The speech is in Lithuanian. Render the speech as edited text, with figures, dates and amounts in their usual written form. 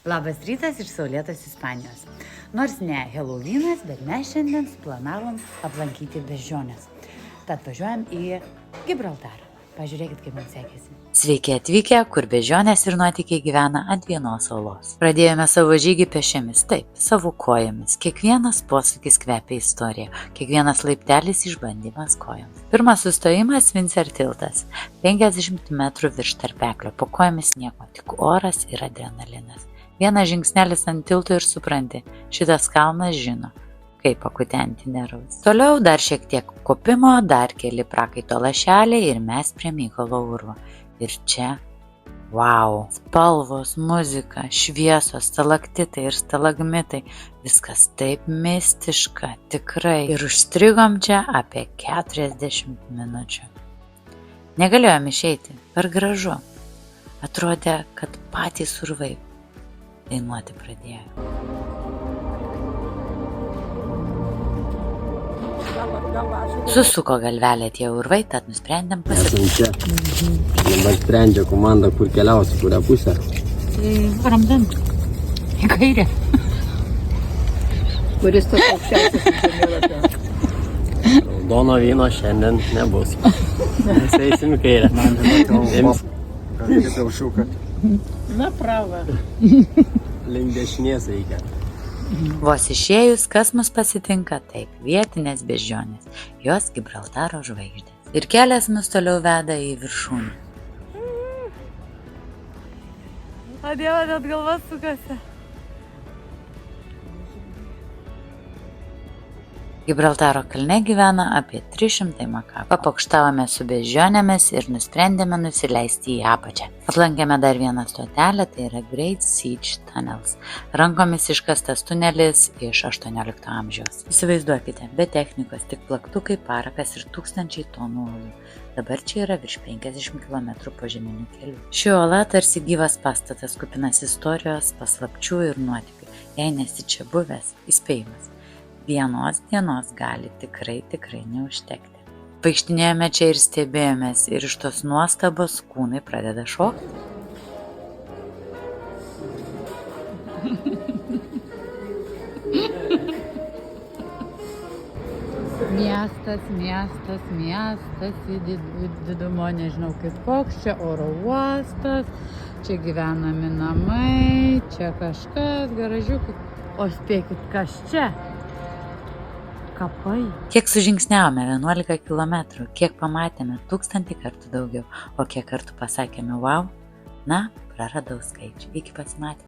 Labas rytas iš saulėtos Ispanijos. Nors ne Helovynas, bet mes šiandien suplanavom aplankyti beždžiones. Tad važiuojam į Gibraltarą. Pažiūrėkit, kaip mums sekėsi. Sveiki atvykę, kur beždžionės ir nuotykiai gyvena ant vienos salos. Pradėjome savo žygį pėsčiomis, taip, savo kojomis. Kiekvienas posūkis kvepia istorija, kiekvienas laiptelis išbandymas kojoms. Pirmas sustojimas Windsor tiltas, 50 metrų virš tarpeklio, po kojomis nieko, tik oras ir adrenalinas. Vienas žingsnelis ant tilto ir supranti, šitas kalnas žino, kaip pakutenti nervus. Toliau dar šiek tiek kopimo, dar keli prakaito lašeliai ir mes prie Mykolo urvo. Ir čia, wow, spalvos, muzika, šviesos, stalaktitai ir stalagmitai, viskas taip mistiška, tikrai. Ir užstrigom čia apie 40 minučių. Negalėjom išeiti, per gražu. Atrodė, kad patys urvai dainuoti pradėjo. Susuko galvelę tie urvai, tad nusprendėm Čia dabar sprendžia komanda, kur keliausi, kurią pusę. Ramdan, į kairę. Kuris tas aukščiausias žemėlapio? Raudono vyno šiandien nebus. Mes eisim į kairę. Направо. Link dešinės reikia. Vos išėjus, kas mus pasitinka, taip, vietinės beždžionės, jos Gibraltaro žvaigždės. Ir kelias mus toliau veda į viršūnę. O Dieve, net galva sukasi. Gibraltaro kalne gyvena apie 300 makakų. Papokštavome su beždžionėmis ir nusprendėme nusileisti į apačią. Aplankėme dar vieną stotelę, tai yra Great Siege Tunnels. Rankomis iškastas tunelis iš 18 amžiaus. Įsivaizduokite, be technikos, tik plaktukai, parakas ir tūkstančiai tonų uolų. Dabar čia yra virš 50 km požeminių kelių. Ši uola tarsi gyvas pastatas, kupinas istorijos, paslapčių ir nuotykių. Jei nesi čia buvęs, įspėjimas. Vienos dienos gali tikrai neužtekti. Vaikštinėjome čia ir stebėjomės ir iš tos nuostabos kūnai pradeda šokti. Miestas į didumo, nežinau kaip koks, čia oro uostas, čia gyvenami namai, čia kažkas, garažiukai. O spėkit, kas čia? Kapai. Kiek sužingsniavome? 11 km. Kiek pamatėme? 1000 kartų daugiau. O kiek kartų pasakėme wow? Na, praradau skaičių. Iki pasimatymų.